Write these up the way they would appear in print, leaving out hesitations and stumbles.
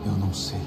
Eu não sei.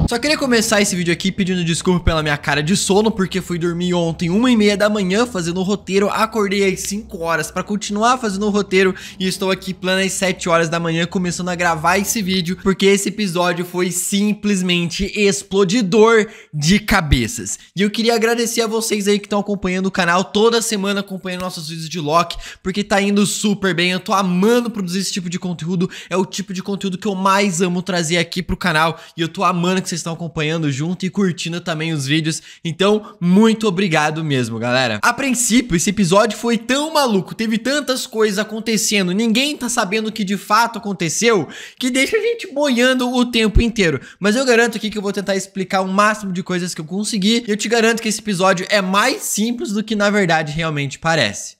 Só queria começar esse vídeo aqui pedindo desculpa pela minha cara de sono, porque fui dormir ontem 1h30 da manhã fazendo o roteiro, acordei às 5 horas pra continuar fazendo o roteiro e estou aqui pleno às 7 horas da manhã começando a gravar esse vídeo, porque esse episódio foi simplesmente explodidor de cabeças. E eu queria agradecer a vocês aí que estão acompanhando o canal toda semana, acompanhando nossos vídeos de Loki, porque tá indo super bem, eu tô amando produzir esse tipo de conteúdo, é o tipo de conteúdo que eu mais amo trazer aqui pro canal e eu tô amando que vocês estão acompanhando junto e curtindo também os vídeos, então muito obrigado mesmo, galera. A princípio, esse episódio foi tão maluco, teve tantas coisas acontecendo, ninguém tá sabendo o que de fato aconteceu, que deixa a gente boiando o tempo inteiro. Mas eu garanto aqui que eu vou tentar explicar o máximo de coisas que eu conseguir, e eu te garanto que esse episódio é mais simples do que na verdade realmente parece.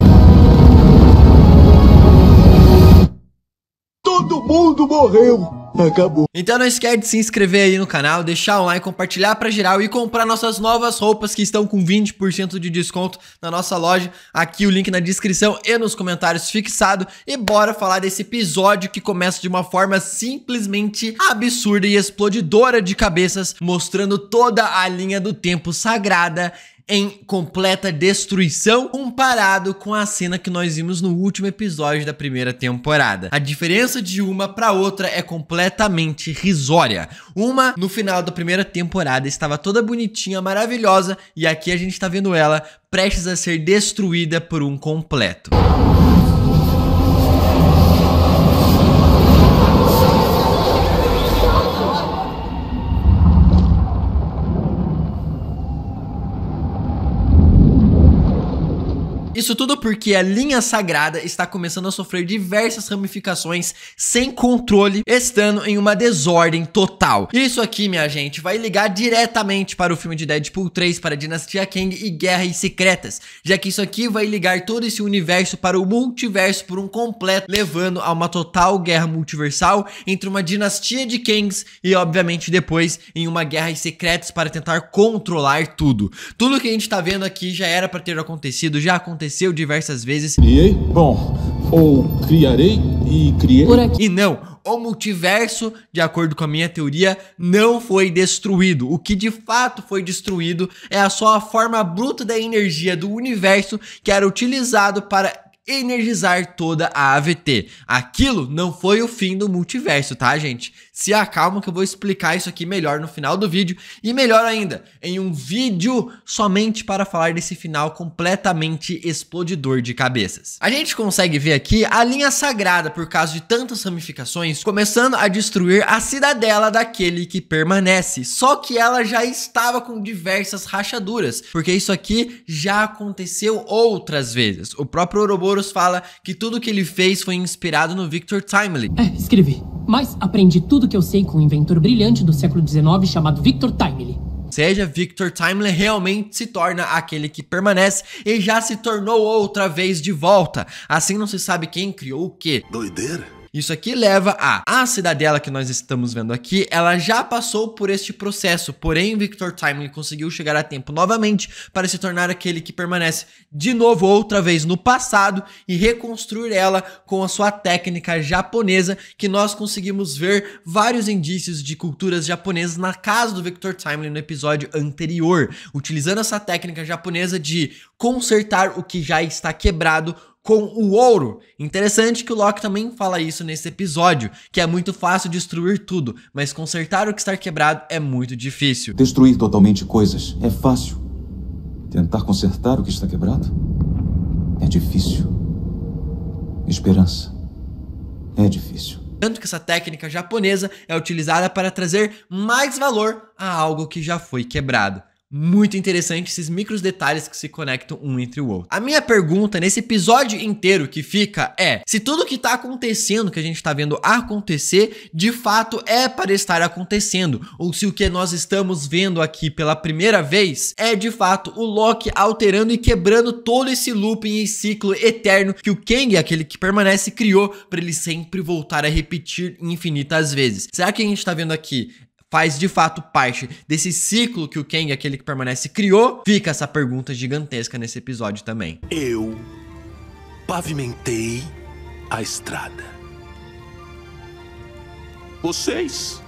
Todo mundo morreu. Acabou. Então não esquece de se inscrever aí no canal, deixar um like, compartilhar pra geral e comprar nossas novas roupas que estão com 20% de desconto na nossa loja. Aqui o link na descrição e nos comentários fixado. E bora falar desse episódio que começa de uma forma simplesmente absurda e explodidora de cabeças, mostrando toda a linha do tempo sagrada em completa destruição, comparado com a cena que nós vimos no último episódio da primeira temporada. A diferença de uma pra outra é completamente risória. Uma, no final da primeira temporada, estava toda bonitinha, maravilhosa, e aqui a gente tá vendo ela prestes a ser destruída por um completo. Isso tudo porque a linha sagrada está começando a sofrer diversas ramificações sem controle, estando em uma desordem total. Isso aqui, minha gente, vai ligar diretamente para o filme de Deadpool 3, para a Dinastia Kang e Guerras Secretas, já que isso aqui vai ligar todo esse universo para o multiverso por um completo, levando a uma total guerra multiversal entre uma dinastia de Kangs e, obviamente, depois em uma Guerras Secretas para tentar controlar tudo. Tudo que a gente tá vendo aqui já era para ter acontecido, já aconteceu diversas vezes. Criei? Bom, ou criarei e criei. Por aqui. E não, o multiverso, de acordo com a minha teoria, não foi destruído. O que de fato foi destruído é só a forma bruta da energia do universo que era utilizado para energizar toda a AVT. Aquilo não foi o fim do multiverso, tá, gente? Se acalma que eu vou explicar isso aqui melhor no final do vídeo e melhor ainda, em um vídeo somente para falar desse final completamente explodidor de cabeças. A gente consegue ver aqui a linha sagrada, por causa de tantas ramificações, começando a destruir a cidadela daquele que permanece. Só que ela já estava com diversas rachaduras, porque isso aqui já aconteceu outras vezes. O próprio Ouroboros fala que tudo que ele fez foi inspirado no Victor Timely. Escrevi. Mas aprendi tudo que eu sei com um inventor brilhante do século XIX chamado Victor Timely. Ou seja, Victor Timely realmente se torna aquele que permanece e já se tornou outra vez de volta. Assim não se sabe quem criou o quê. Doideira. Isso aqui leva a cidadela que nós estamos vendo aqui, ela já passou por este processo, porém Victor Timely conseguiu chegar a tempo novamente para se tornar aquele que permanece de novo outra vez no passado e reconstruir ela com a sua técnica japonesa, que nós conseguimos ver vários indícios de culturas japonesas na casa do Victor Timely no episódio anterior, utilizando essa técnica japonesa de consertar o que já está quebrado com o ouro. Interessante que o Loki também fala isso nesse episódio, que é muito fácil destruir tudo, mas consertar o que está quebrado é muito difícil. Destruir totalmente coisas é fácil. Tentar consertar o que está quebrado é difícil. Esperança é difícil. Tanto que essa técnica japonesa é utilizada para trazer mais valor a algo que já foi quebrado. Muito interessante esses micros detalhes que se conectam um entre o outro. A minha pergunta nesse episódio inteiro que fica é: se tudo que tá acontecendo, que a gente tá vendo acontecer, de fato é para estar acontecendo, ou se o que nós estamos vendo aqui pela primeira vez é de fato o Loki alterando e quebrando todo esse looping e ciclo eterno que o Kang, aquele que permanece, criou para ele sempre voltar a repetir infinitas vezes. Será que a gente tá vendo aqui faz de fato parte desse ciclo que o Kang, aquele que permanece, criou? Fica essa pergunta gigantesca nesse episódio também. Eu pavimentei a estrada. Vocês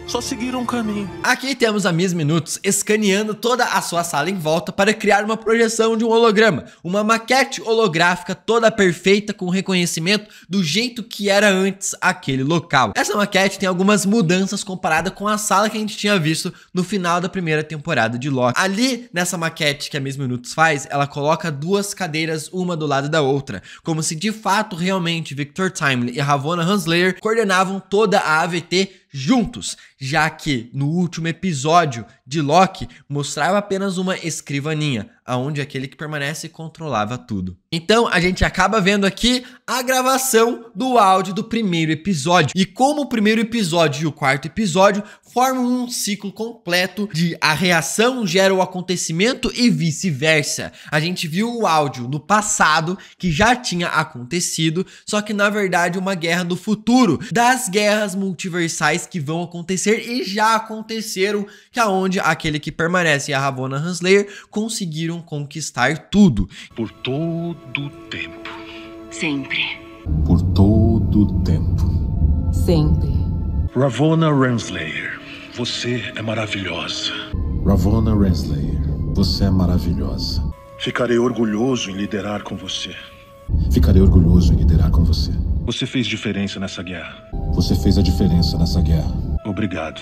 só seguiram um caminho. Aqui temos a Miss Minutos escaneando toda a sua sala em volta para criar uma projeção de um holograma, uma maquete holográfica toda perfeita com reconhecimento do jeito que era antes aquele local. Essa maquete tem algumas mudanças comparada com a sala que a gente tinha visto no final da primeira temporada de Loki. Ali, nessa maquete que a Miss Minutos faz, ela coloca duas cadeiras uma do lado da outra, como se de fato realmente Victor Timely e Ravonna Renslayer coordenavam toda a AVT juntos, já que no último episódio de Loki mostrava apenas uma escrivaninha, aonde aquele que permanece controlava tudo. Então a gente acaba vendo aqui a gravação do áudio do primeiro episódio, e como o primeiro episódio e o quarto episódio formam um ciclo completo de a reação gera o acontecimento e vice-versa. A gente viu o áudio no passado que já tinha acontecido, só que na verdade uma guerra do futuro, das guerras multiversais que vão acontecer e já aconteceram, que é onde aquele que permanece e a Ravonna Renslayer conseguiram conquistar tudo. Por todo o tempo. Sempre. Por todo o tempo. Sempre. Ravonna Renslayer, você é maravilhosa. Ravonna Renslayer, você é maravilhosa. Ficarei orgulhoso em liderar com você. Ficarei orgulhoso em liderar com você. Você fez diferença nessa guerra. Você fez a diferença nessa guerra. Obrigado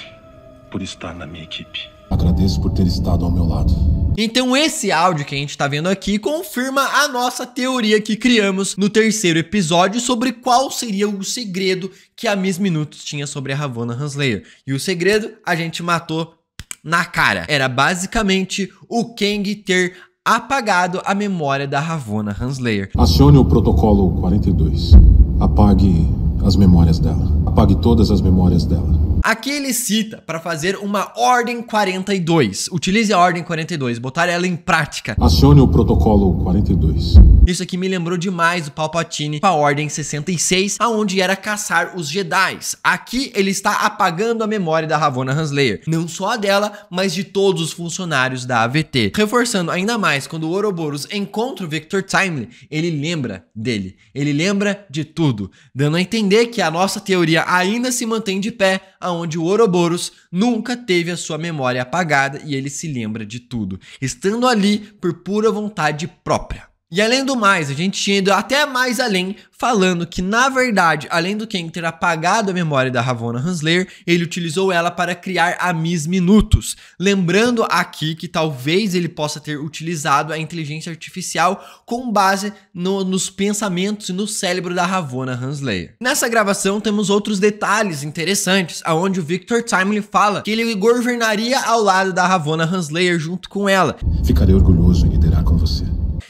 por estar na minha equipe. Agradeço por ter estado ao meu lado. Então esse áudio que a gente tá vendo aqui confirma a nossa teoria que criamos no terceiro episódio sobre qual seria o segredo que a Miss Minutos tinha sobre a Ravonna Renslayer. E o segredo a gente matou na cara. Era basicamente o Kang ter apagado a memória da Ravonna Renslayer. Acione o protocolo 42. Apague as memórias dela. Apague todas as memórias dela. Aqui ele cita para fazer uma Ordem 42. Utilize a Ordem 42, botar ela em prática. Acione o protocolo 42. Isso aqui me lembrou demais o Palpatine com a Ordem 66, aonde era caçar os Jedis. Aqui ele está apagando a memória da Ravonna Renslayer. Não só a dela, mas de todos os funcionários da AVT. Reforçando ainda mais, quando o Ouroboros encontra o Victor Timely, ele lembra dele. Ele lembra de tudo, dando a entender que a nossa teoria ainda se mantém de pé, onde o Ouroboros nunca teve a sua memória apagada e ele se lembra de tudo, estando ali por pura vontade própria. E além do mais, a gente tinha ido até mais além, falando que na verdade, além do Kang ter apagado a memória da Ravonna Renslayer, ele utilizou ela para criar a Miss Minutos. Lembrando aqui que talvez ele possa ter utilizado a inteligência artificial com base nos pensamentos e no cérebro da Ravonna Renslayer. Nessa gravação temos outros detalhes interessantes, aonde o Victor Timely fala que ele governaria ao lado da Ravonna Renslayer junto com ela. Ficarei orgulhoso em liderar com você.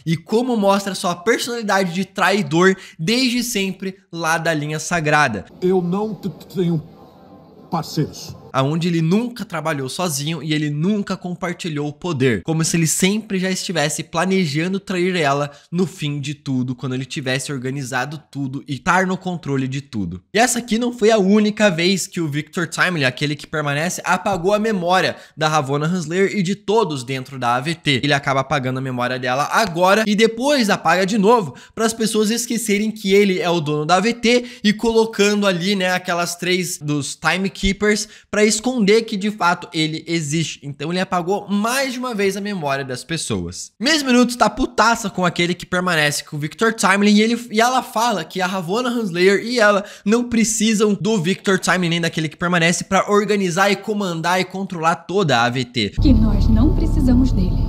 E como mostra sua personalidade de traidor desde sempre lá da linha sagrada. Eu não tenho parceiros. Aonde ele nunca trabalhou sozinho e ele nunca compartilhou o poder, como se ele sempre já estivesse planejando trair ela no fim de tudo, quando ele tivesse organizado tudo e estar no controle de tudo. E essa aqui não foi a única vez que o Victor Timely, aquele que permanece, apagou a memória da Ravonna Renslayer e de todos dentro da AVT. Ele acaba apagando a memória dela agora e depois apaga de novo, para as pessoas esquecerem que ele é o dono da AVT e colocando ali, né, aquelas três dos Timekeepers para esconder que de fato ele existe. Então ele apagou mais de uma vez a memória das pessoas. Miss Minutos tá putaça com aquele que permanece com o Victor Timely e ela fala que a Ravonna Renslayer e ela não precisam do Victor Timely nem daquele que permanece para organizar e comandar e controlar toda a AVT. Que nós não precisamos dele.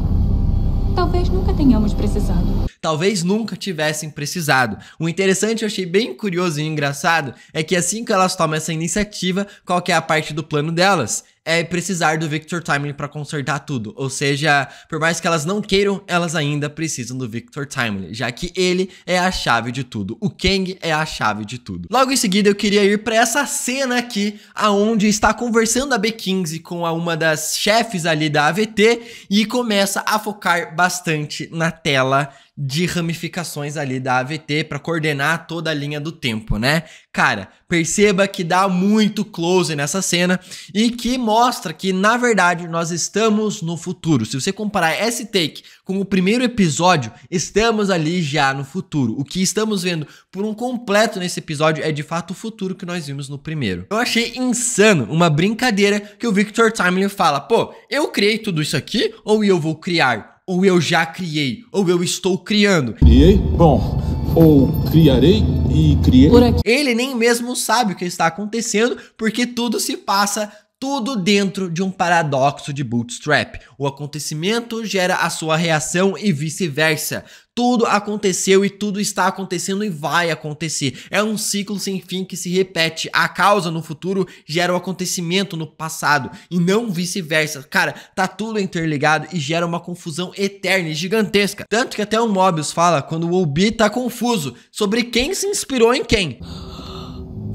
Talvez nunca tenhamos precisado. Talvez nunca tivessem precisado. O interessante, eu achei bem curioso e engraçado, é que assim que elas tomam essa iniciativa, qual que é a parte do plano delas? É precisar do Victor Timely para consertar tudo. Ou seja, por mais que elas não queiram, elas ainda precisam do Victor Timely, já que ele é a chave de tudo. O Kang é a chave de tudo. Logo em seguida, eu queria ir para essa cena aqui, aonde está conversando a B15 com uma das chefes ali da AVT e começa a focar bastante na tela de ramificações ali da AVT para coordenar toda a linha do tempo, né? Cara, perceba que dá muito close nessa cena e que mostra mostra que, na verdade, nós estamos no futuro. Se você comparar esse take com o primeiro episódio, estamos ali já no futuro. O que estamos vendo por um completo nesse episódio é de fato o futuro que nós vimos no primeiro. Eu achei insano, uma brincadeira que o Victor Timely fala, pô, eu criei tudo isso aqui ou eu vou criar? Ou eu já criei? Ou eu estou criando? Criei? Bom, ou criarei e criei. Por aqui. Ele nem mesmo sabe o que está acontecendo, porque tudo se passa tudo dentro de um paradoxo de Bootstrap. O acontecimento gera a sua reação e vice-versa. Tudo aconteceu e tudo está acontecendo e vai acontecer. É um ciclo sem fim que se repete. A causa no futuro gera o acontecimento no passado e não vice-versa. Cara, tá tudo interligado e gera uma confusão eterna e gigantesca. Tanto que até o Mobius fala quando o Obi tá confuso sobre quem se inspirou em quem.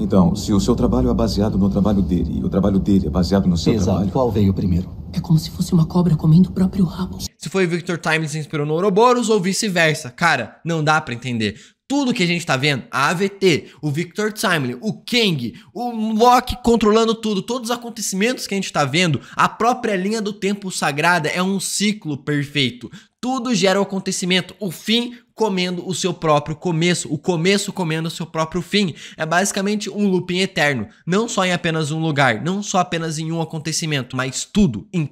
Então, se o seu trabalho é baseado no trabalho dele e o trabalho dele é baseado no seu Exato. trabalho... Qual veio primeiro? É como se fosse uma cobra comendo o próprio rabo. Se foi Victor Timely que se inspirou no Ouroboros ou vice-versa. Cara, não dá pra entender. Tudo que a gente tá vendo, a AVT, o Victor Timely, o Kang, o Loki controlando tudo, todos os acontecimentos que a gente tá vendo, a própria linha do tempo sagrada é um ciclo perfeito. Tudo gera o acontecimento, o fim comendo o seu próprio começo, o começo comendo o seu próprio fim. É basicamente um looping eterno, não só em apenas um lugar, não só apenas em um acontecimento, mas tudo, em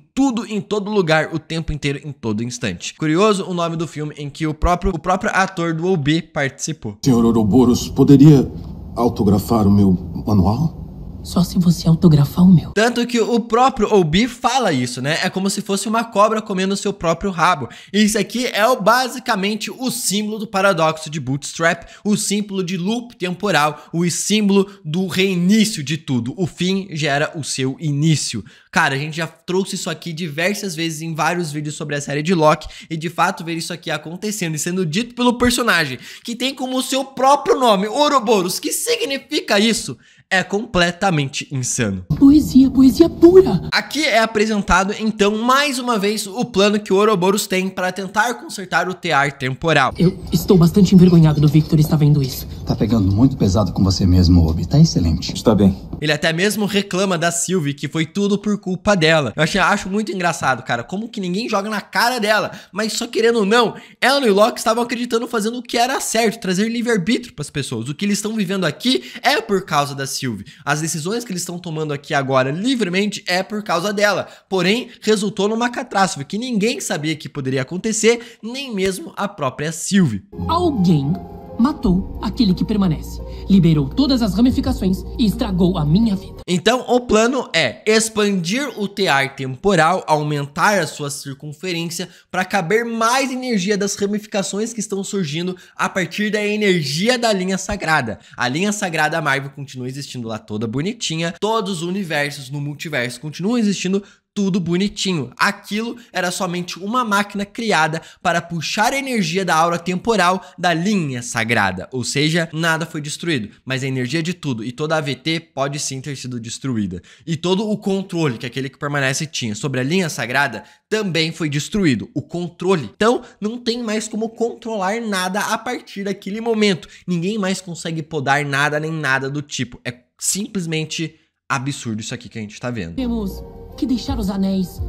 todo lugar, o tempo inteiro, em todo instante. Curioso o nome do filme em que o próprio ator do Obi participou. Senhor Ouroboros, poderia autografar o meu manual? Só se você autografar o meu. Tanto que o próprio Obi fala isso, né? É como se fosse uma cobra comendo o seu próprio rabo. E isso aqui é basicamente o símbolo do paradoxo de Bootstrap, o símbolo de loop temporal, o símbolo do reinício de tudo. O fim gera o seu início. Cara, a gente já trouxe isso aqui diversas vezes em vários vídeos sobre a série de Loki e de fato ver isso aqui acontecendo e sendo dito pelo personagem que tem como seu próprio nome, Ouroboros, que significa isso, é completamente insano. Poesia, poesia pura. Aqui é apresentado, então, mais uma vez, o plano que o Ouroboros tem para tentar consertar o tear temporal. Eu estou bastante envergonhado do Victor estar vendo isso. Tá pegando muito pesado com você mesmo, Obi. Tá excelente. Está bem. Ele até mesmo reclama da Sylvie, que foi tudo por culpa dela. Eu acho muito engraçado, cara, como que ninguém joga na cara dela, mas só querendo ou não, ela e o Loki estavam acreditando fazendo o que era certo, trazer livre-arbítrio para as pessoas. O que eles estão vivendo aqui é por causa da Sylvie. As decisões que eles estão tomando aqui agora livremente é por causa dela. Porém, resultou numa catástrofe que ninguém sabia que poderia acontecer, nem mesmo a própria Sylvie. Alguém matou aquele que permanece, liberou todas as ramificações e estragou a minha vida. Então, o plano é expandir o tear temporal, aumentar a sua circunferência para caber mais energia das ramificações que estão surgindo a partir da energia da linha sagrada. A linha sagrada Marvel continua existindo lá toda bonitinha, todos os universos no multiverso continuam existindo tudo bonitinho. Aquilo era somente uma máquina criada para puxar a energia da aura temporal da linha sagrada, ou seja, nada foi destruído, mas a energia de tudo e toda a AVT pode sim ter sido destruída. E todo o controle que aquele que permanece tinha sobre a linha sagrada também foi destruído, o controle. Então, não tem mais como controlar nada a partir daquele momento. Ninguém mais consegue podar nada nem nada do tipo. É simplesmente absurdo isso aqui que a gente tá vendo. Temos que deixar os anéis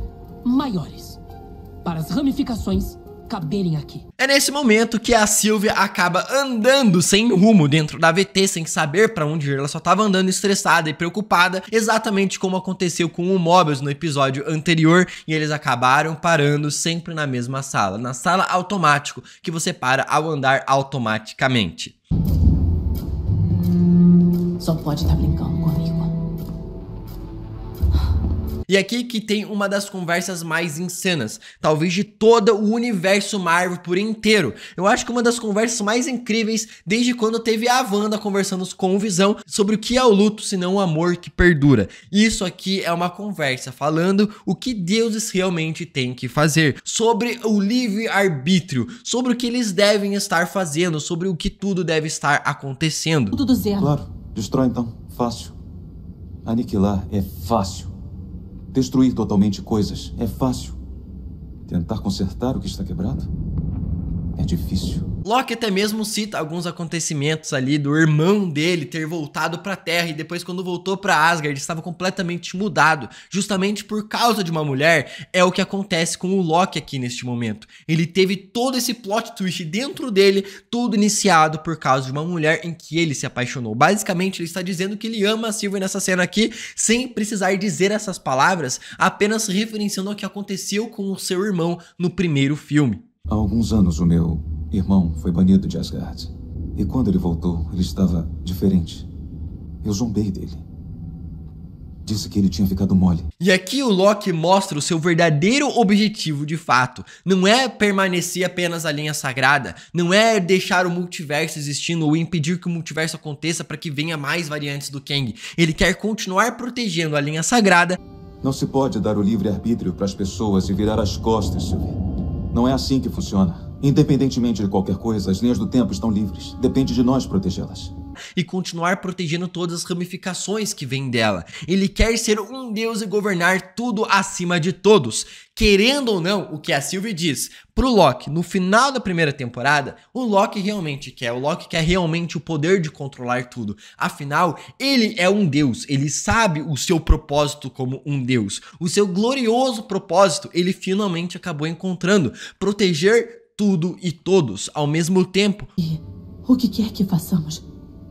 maiores para as ramificações caberem aqui. É nesse momento que a Sylvie acaba andando sem rumo dentro da AVT, sem saber pra onde ir. Ela só tava andando estressada e preocupada, exatamente como aconteceu com o Mobius no episódio anterior, e eles acabaram parando sempre na mesma sala, na sala automático, que você para ao andar automaticamente. Só pode estar brincando comigo. E aqui que tem uma das conversas mais insanas, talvez de todo o universo Marvel por inteiro. Eu acho que uma das conversas mais incríveis desde quando teve a Wanda conversando com o Visão sobre o que é o luto, senão o amor que perdura. Isso aqui é uma conversa falando o que deuses realmente têm que fazer, sobre o livre-arbítrio, sobre o que eles devem estar fazendo, sobre o que tudo deve estar acontecendo. Tudo do zero. Claro. Destrói então. Fácil. Aniquilar é fácil. Destruir totalmente coisas é fácil. Tentar consertar o que está quebrado é difícil. Loki até mesmo cita alguns acontecimentos ali do irmão dele ter voltado pra Terra e depois quando voltou pra Asgard estava completamente mudado, justamente por causa de uma mulher. É o que acontece com o Loki aqui neste momento. Ele teve todo esse plot twist dentro dele, tudo iniciado por causa de uma mulher em que ele se apaixonou. Basicamente ele está dizendo que ele ama a Sylvie nessa cena aqui, sem precisar dizer essas palavras, apenas referenciando ao que aconteceu com o seu irmão no primeiro filme. Há alguns anos o meu irmão foi banido de Asgard. E quando ele voltou, ele estava diferente. Eu zombei dele. Disse que ele tinha ficado mole. E aqui o Loki mostra o seu verdadeiro objetivo de fato. Não é permanecer apenas a linha sagrada. Não é deixar o multiverso existindo ou impedir que o multiverso aconteça para que venha mais variantes do Kang. Ele quer continuar protegendo a linha sagrada. Não se pode dar o livre-arbítrio para as pessoas e virar as costas, Sylvie. Não é assim que funciona. Independentemente de qualquer coisa, as linhas do tempo estão livres. Depende de nós protegê-las. E continuar protegendo todas as ramificações que vêm dela. Ele quer ser um deus e governar tudo acima de todos. Querendo ou não, o que a Sylvie diz pro Loki no final da primeira temporada, o Loki realmente quer. O Loki quer realmente o poder de controlar tudo. Afinal, ele é um deus. Ele sabe o seu propósito como um deus. O seu glorioso propósito, ele finalmente acabou encontrando. Proteger tudo e todos ao mesmo tempo. E o que quer que façamos,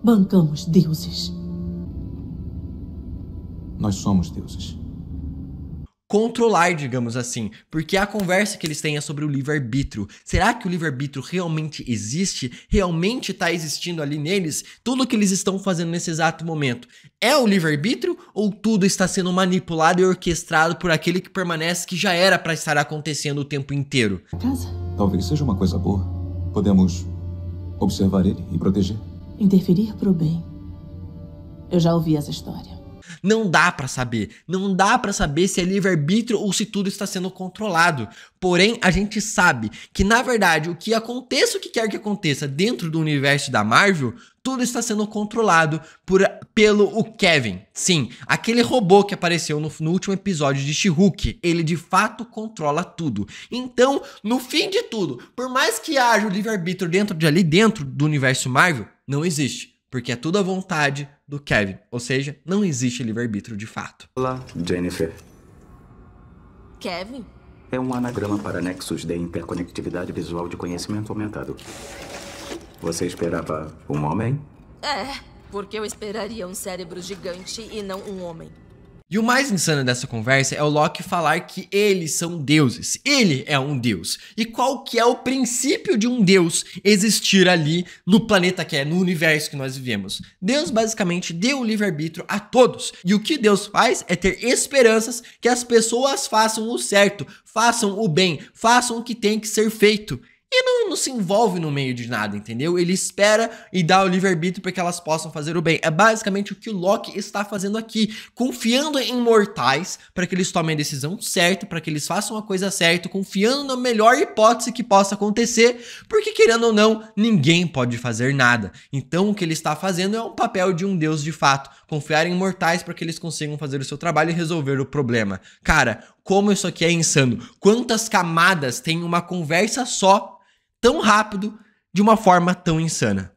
bancamos deuses. Nós somos deuses. Controlar, digamos assim, porque a conversa que eles têm é sobre o livre-arbítrio. Será que o livre-arbítrio realmente existe? Realmente está existindo ali neles? Tudo que eles estão fazendo nesse exato momento é o livre-arbítrio ou tudo está sendo manipulado e orquestrado por aquele que permanece que já era para estar acontecendo o tempo inteiro? Casa? Talvez seja uma coisa boa. Podemos observar ele e proteger. Interferir pro bem. Eu já ouvi essa história. Não dá pra saber. Não dá pra saber se é livre-arbítrio ou se tudo está sendo controlado. Porém, a gente sabe que, na verdade, o que aconteça, o que quer que aconteça dentro do universo da Marvel, tudo está sendo controlado pelo o Kevin. Sim, aquele robô que apareceu no último episódio de She-Hulk, ele de fato controla tudo. Então, no fim de tudo, por mais que haja o livre-arbítrio dentro do universo Marvel, não existe. Porque é tudo à vontade do Kevin. Ou seja, não existe livre-arbítrio de fato. Olá, Jennifer. Kevin? É um anagrama para nexos de interconectividade visual de conhecimento aumentado. Você esperava um homem? É, porque eu esperaria um cérebro gigante e não um homem. E o mais insano dessa conversa é o Loki falar que eles são deuses. Ele é um deus. E qual que é o princípio de um deus existir ali no planeta que é, no universo que nós vivemos? Deus basicamente deu o livre-arbítrio a todos. E o que Deus faz é ter esperanças que as pessoas façam o certo, façam o bem, façam o que tem que ser feito. E não se envolve no meio de nada, entendeu? Ele espera e dá o livre-arbítrio para que elas possam fazer o bem. É basicamente o que o Loki está fazendo aqui, confiando em mortais para que eles tomem a decisão certa, para que eles façam a coisa certa, confiando na melhor hipótese que possa acontecer, porque querendo ou não, ninguém pode fazer nada. Então o que ele está fazendo é um papel de um deus de fato, confiar em mortais para que eles consigam fazer o seu trabalho e resolver o problema. Cara, como isso aqui é insano. Quantas camadas tem uma conversa só, tão rápido, de uma forma tão insana.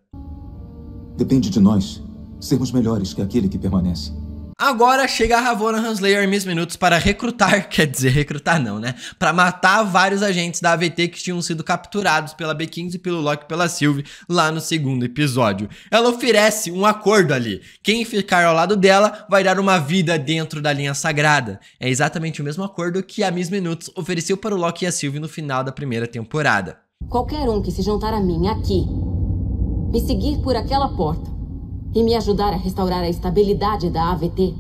Depende de nós sermos melhores que aquele que permanece. Agora chega a Ravonna Renslayer em menos minutos para recrutar, quer dizer, recrutar não, né? Para matar vários agentes da AVT que tinham sido capturados pela B15 e pelo Loki e pela Sylvie lá no segundo episódio. Ela oferece um acordo ali. Quem ficar ao lado dela vai dar uma vida dentro da linha sagrada. É exatamente o mesmo acordo que a Miss Minutos ofereceu para o Loki e a Sylvie no final da primeira temporada. Qualquer um que se juntar a mim aqui, me seguir por aquela porta e me ajudar a restaurar a estabilidade da AVT,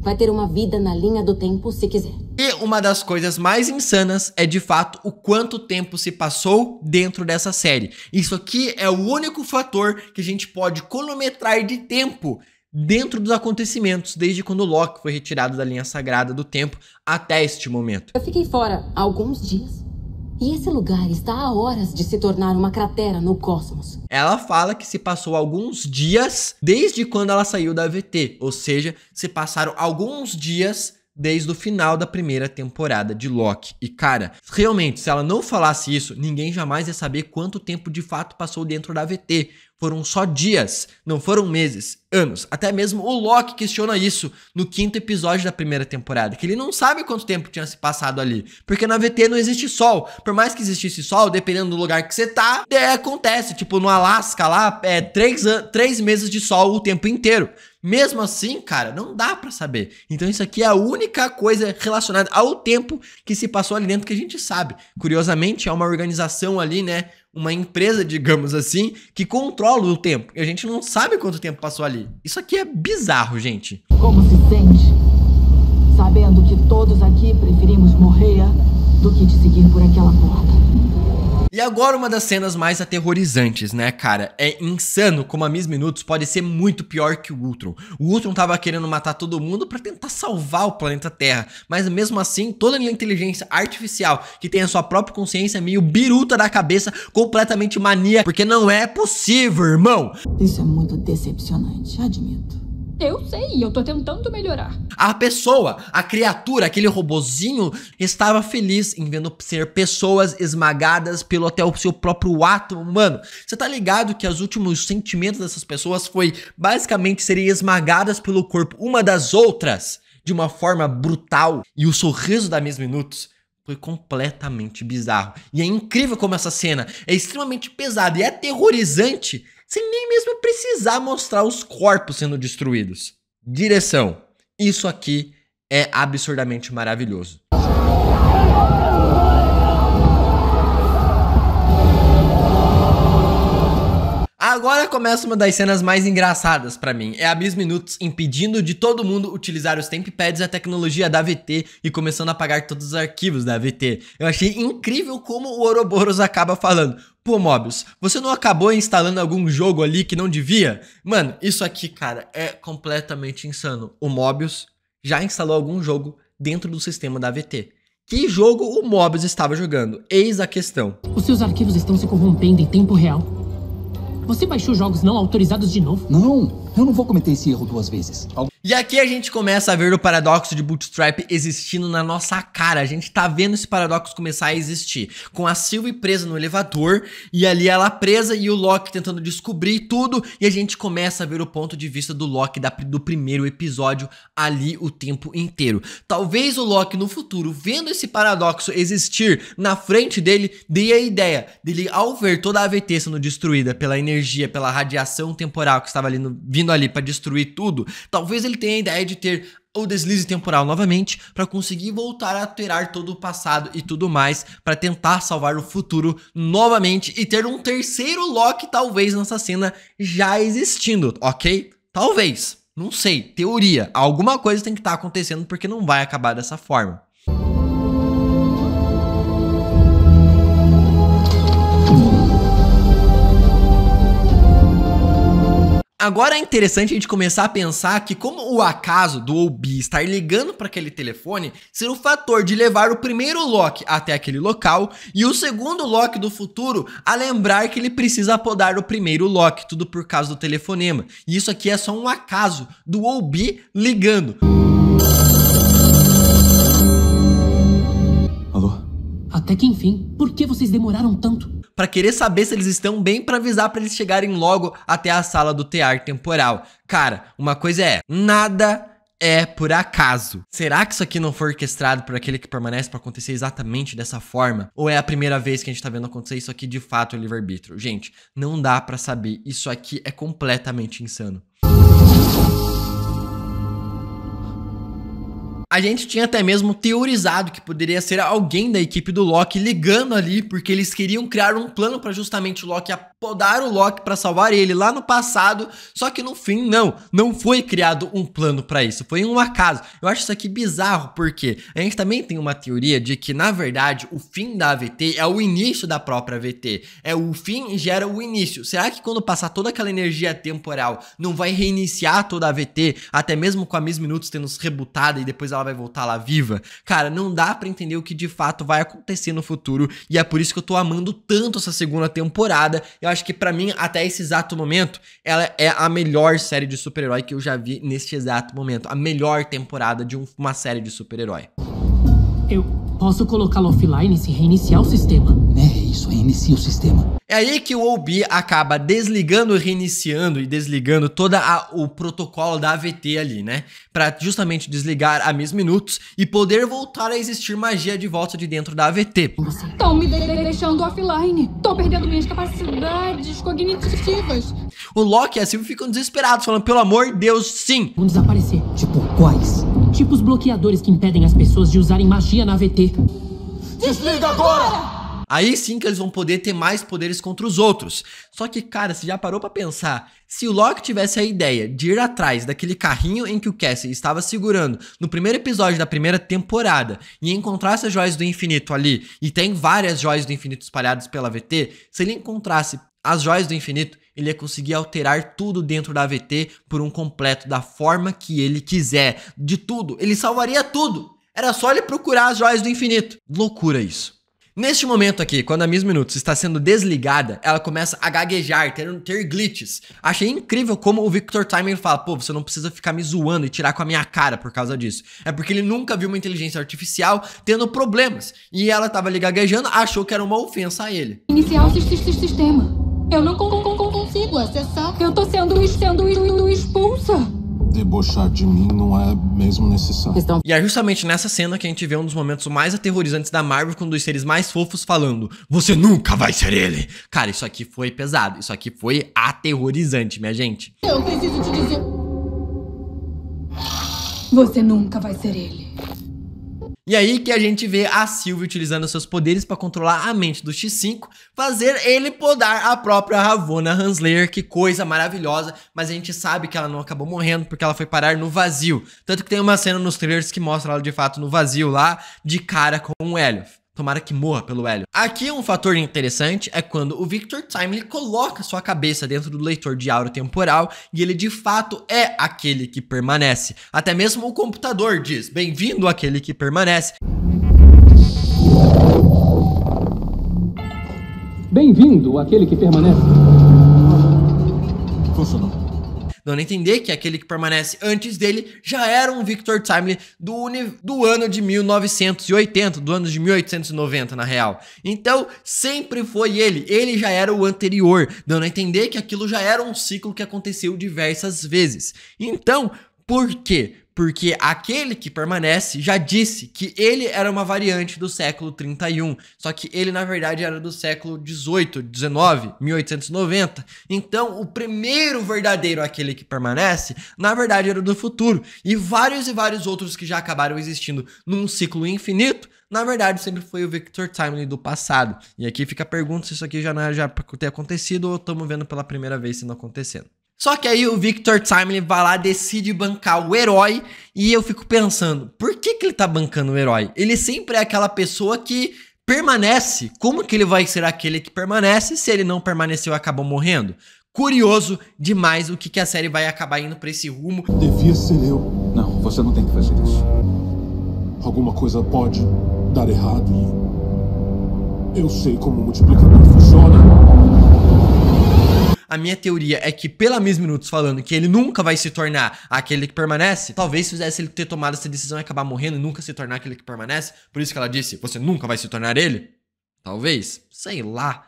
vai ter uma vida na linha do tempo se quiser. E uma das coisas mais insanas é de fato o quanto tempo se passou dentro dessa série. Isso aqui é o único fator que a gente pode cronometrar de tempo dentro dos acontecimentos, desde quando o Loki foi retirado da linha sagrada do tempo até este momento. Eu fiquei fora há alguns dias. E esse lugar está a horas de se tornar uma cratera no cosmos. Ela fala que se passou alguns dias desde quando ela saiu da AVT, ou seja, se passaram alguns dias desde o final da primeira temporada de Loki. E cara, realmente, se ela não falasse isso, ninguém jamais ia saber quanto tempo de fato passou dentro da AVT. Foram só dias, não foram meses, anos. Até mesmo o Loki questiona isso no 5º episódio da primeira temporada, que ele não sabe quanto tempo tinha se passado ali, porque na AVT não existe sol. Por mais que existisse sol, dependendo do lugar que você tá, acontece, tipo no Alasca lá, 3 meses de sol o tempo inteiro. Mesmo assim, cara, não dá pra saber. Então isso aqui é a única coisa relacionada ao tempo que se passou ali dentro que a gente sabe. Curiosamente, é uma organização ali, né? Uma empresa, digamos assim, que controla o tempo. E a gente não sabe quanto tempo passou ali. Isso aqui é bizarro, gente. Como se sente? Sabendo que todos aqui preferimos morrer do que te seguir por aquela porta. E agora uma das cenas mais aterrorizantes, né, cara? É insano como a Miss Minutos pode ser muito pior que o Ultron. O Ultron tava querendo matar todo mundo pra tentar salvar o planeta Terra, mas mesmo assim, toda a inteligência artificial que tem a sua própria consciência meio biruta da cabeça, completamente maníaca, porque não é possível, irmão. Isso é muito decepcionante, admito. Eu sei, eu tô tentando melhorar. A pessoa, a criatura, aquele robozinho, estava feliz em vendo ser pessoas esmagadas pelo até o seu próprio ato humano. Você tá ligado que os últimos sentimentos dessas pessoas foi basicamente serem esmagadas pelo corpo uma das outras de uma forma brutal? E o sorriso da Miss Minutos foi completamente bizarro. E é incrível como essa cena é extremamente pesada e aterrorizante, sem nem mesmo precisar mostrar os corpos sendo destruídos. Direção. Isso aqui é absurdamente maravilhoso. Agora começa uma das cenas mais engraçadas pra mim. É a Miss Minutos impedindo de todo mundo utilizar os TempPads e a tecnologia da AVT e começando a apagar todos os arquivos da AVT. Eu achei incrível como o Ouroboros acaba falando: pô, Mobius, você não acabou instalando algum jogo ali que não devia? Mano, isso aqui, cara, é completamente insano. O Mobius já instalou algum jogo dentro do sistema da AVT. Que jogo o Mobius estava jogando? Eis a questão. Os seus arquivos estão se corrompendo em tempo real. Você baixou jogos não autorizados de novo? Não, eu não vou cometer esse erro 2 vezes. E aqui a gente começa a ver o paradoxo de Bootstrap existindo na nossa cara. A gente tá vendo esse paradoxo começar a existir. Com a Sylvie presa no elevador, e ali ela presa e o Loki tentando descobrir tudo. E a gente começa a ver o ponto de vista do Loki do primeiro episódio ali o tempo inteiro. Talvez o Loki no futuro, vendo esse paradoxo existir na frente dele, dê a ideia dele, ao ver toda a AVT sendo destruída pela energia, pela radiação temporal que estava ali vindo ali para destruir tudo, talvez ele tenha a ideia de ter o deslize temporal novamente para conseguir voltar a alterar todo o passado e tudo mais para tentar salvar o futuro novamente e ter um terceiro Loki talvez nessa cena já existindo, ok? Talvez, não sei, teoria, alguma coisa tem que estar acontecendo porque não vai acabar dessa forma. Agora é interessante a gente começar a pensar que como o acaso do Obi estar ligando para aquele telefone ser o fator de levar o primeiro Loki até aquele local e o segundo Loki do futuro a lembrar que ele precisa podar o primeiro Loki, tudo por causa do telefonema. E isso aqui é só um acaso do Obi ligando. Alô? Até que enfim, por que vocês demoraram tanto? Pra querer saber se eles estão bem, pra avisar pra eles chegarem logo até a sala do tear temporal. Cara, uma coisa é, nada é por acaso. Será que isso aqui não foi orquestrado por aquele que permanece pra acontecer exatamente dessa forma? Ou é a primeira vez que a gente tá vendo acontecer isso aqui de fato é livre-arbítrio? Gente, não dá pra saber. Isso aqui é completamente insano. A gente tinha até mesmo teorizado que poderia ser alguém da equipe do Loki ligando ali, porque eles queriam criar um plano para justamente o Loki podar o Loki para salvar ele lá no passado, só que no fim não foi criado um plano para isso, foi um acaso. Eu acho isso aqui bizarro, porque a gente também tem uma teoria de que na verdade o fim da AVT é o início da própria AVT, é o fim gera o início. Será que quando passar toda aquela energia temporal não vai reiniciar toda a AVT, até mesmo com a Miss Minutos tendo se rebutada e depois ela vai voltar lá viva? Cara, não dá pra entender o que de fato vai acontecer no futuro, e é por isso que eu tô amando tanto essa segunda temporada. Eu acho que pra mim, até esse exato momento, ela é a melhor série de super-herói que eu já vi neste exato momento. A melhor temporada de uma série de super-herói. Eu posso colocá-lo offline se reiniciar o sistema. É isso, reinicia o sistema. É aí que o OB acaba desligando, reiniciando e desligando todo o protocolo da AVT ali, né? Pra justamente desligar a minutos e poder voltar a existir magia de volta de dentro da AVT. Estão me deixando offline. Tô perdendo minhas capacidades cognitivas. O Loki e a Sylvie ficam desesperados, falando, pelo amor de Deus, sim. Vão desaparecer. Tipo, quais? Tipo os bloqueadores que impedem as pessoas de usarem magia na AVT. Desliga agora! Aí sim que eles vão poder ter mais poderes contra os outros. Só que, cara, você já parou pra pensar? Se o Loki tivesse a ideia de ir atrás daquele carrinho em que o Cassie estava segurando no primeiro episódio da primeira temporada e encontrasse as joias do infinito ali, e tem várias joias do infinito espalhadas pela AVT, se ele encontrasse as joias do infinito, ele ia conseguir alterar tudo dentro da AVT por um completo, da forma que ele quiser, de tudo. Ele salvaria tudo. Era só ele procurar as joias do infinito. Loucura isso. Neste momento aqui, quando a Miss Minutos está sendo desligada, ela começa a gaguejar, ter glitches. Achei incrível como o Victor Timely fala, pô, você não precisa ficar me zoando e tirar com a minha cara por causa disso. É porque ele nunca viu uma inteligência artificial tendo problemas. E ela tava ali gaguejando, achou que era uma ofensa a ele. Iniciar o sistema. Eu não consigo acessar. Eu tô sendo expulsa. Debochar de mim não é mesmo necessário. E é justamente nessa cena que a gente vê um dos momentos mais aterrorizantes da Marvel, com um dos seres mais fofos falando, você nunca vai ser ele. Cara, isso aqui foi pesado, isso aqui foi aterrorizante, minha gente. Eu preciso te dizer... Você nunca vai ser ele. E aí que a gente vê a Sylvie utilizando seus poderes para controlar a mente do X5, fazer ele podar a própria Ravonna Renslayer, que coisa maravilhosa, mas a gente sabe que ela não acabou morrendo porque ela foi parar no vazio. Tanto que tem uma cena nos trailers que mostra ela de fato no vazio lá, de cara com o Hélio. Tomara que morra pelo Hélio. Aqui um fator interessante é quando o Victor Timely coloca sua cabeça dentro do leitor de aura temporal e ele de fato é aquele que permanece. Até mesmo o computador diz, bem-vindo àquele que permanece. Bem-vindo àquele que permanece. Funcionou. Dando a entender que aquele que permanece antes dele já era um Victor Timely do ano de 1980, do ano de 1890 na real. Então sempre foi ele já era o anterior, dando a entender que aquilo já era um ciclo que aconteceu diversas vezes. Então, por quê? Porque aquele que permanece já disse que ele era uma variante do século 31, só que ele na verdade era do século 18, 19, 1890. Então o primeiro verdadeiro aquele que permanece, na verdade era do futuro. E vários outros que já acabaram existindo num ciclo infinito, na verdade sempre foi o Victor Timely do passado. E aqui fica a pergunta se isso aqui já não é já pra ter acontecido ou estamos vendo pela primeira vez se não acontecendo. Só que aí o Victor Timely vai lá, decide bancar o herói e eu fico pensando, por que ele tá bancando o herói? Ele sempre é aquela pessoa que permanece. Como que ele vai ser aquele que permanece se ele não permaneceu e acabou morrendo? Curioso demais o que a série vai acabar indo pra esse rumo. Devia ser eu. Não, você não tem que fazer isso. Alguma coisa pode dar errado e eu sei como o multiplicador funciona. A minha teoria é que, pela Miss Minutos falando que ele nunca vai se tornar aquele que permanece, talvez fizesse ele ter tomado essa decisão e acabar morrendo e nunca se tornar aquele que permanece. Por isso que ela disse, você nunca vai se tornar ele? Talvez, sei lá.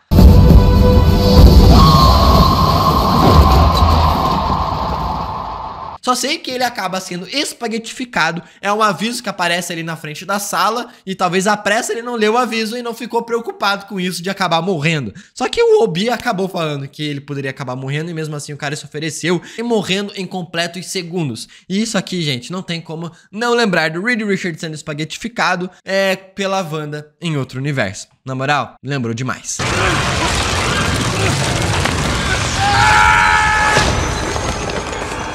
Só sei que ele acaba sendo espaguetificado, é um aviso que aparece ali na frente da sala e talvez a pressa ele não leu o aviso e não ficou preocupado com isso de acabar morrendo. Só que o Obi acabou falando que ele poderia acabar morrendo e mesmo assim o cara se ofereceu e morrendo em completos segundos. E isso aqui, gente, não tem como não lembrar do Reed Richards sendo espaguetificado pela Wanda em outro universo. Na moral, lembrou demais.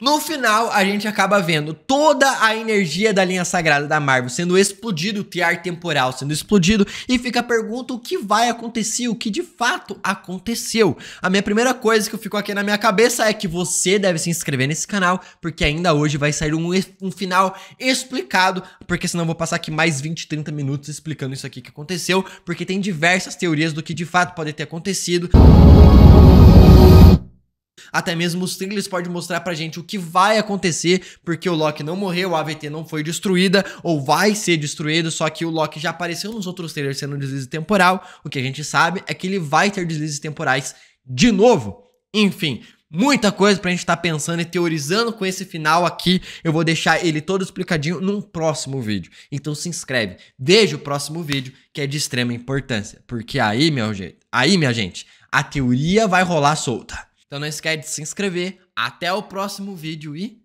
No final, a gente acaba vendo toda a energia da linha sagrada da Marvel sendo explodido, o tear temporal sendo explodido, e fica a pergunta o que vai acontecer, o que de fato aconteceu. A minha primeira coisa que ficou aqui na minha cabeça é que você deve se inscrever nesse canal, porque ainda hoje vai sair um final explicado, porque senão eu vou passar aqui mais 20, 30 minutos explicando isso aqui que aconteceu, porque tem diversas teorias do que de fato pode ter acontecido. até mesmo os trailers podem mostrar pra gente o que vai acontecer, porque o Loki não morreu, a AVT não foi destruída, ou vai ser destruído, só que o Loki já apareceu nos outros trailers sendo um deslize temporal. O que a gente sabe é que ele vai ter deslizes temporais de novo. Enfim, muita coisa pra gente estar pensando e teorizando com esse final aqui. Eu vou deixar ele todo explicadinho num próximo vídeo. Então se inscreve, veja o próximo vídeo, que é de extrema importância. Porque aí, minha gente, a teoria vai rolar solta. Então não esquece de se inscrever. Até o próximo vídeo e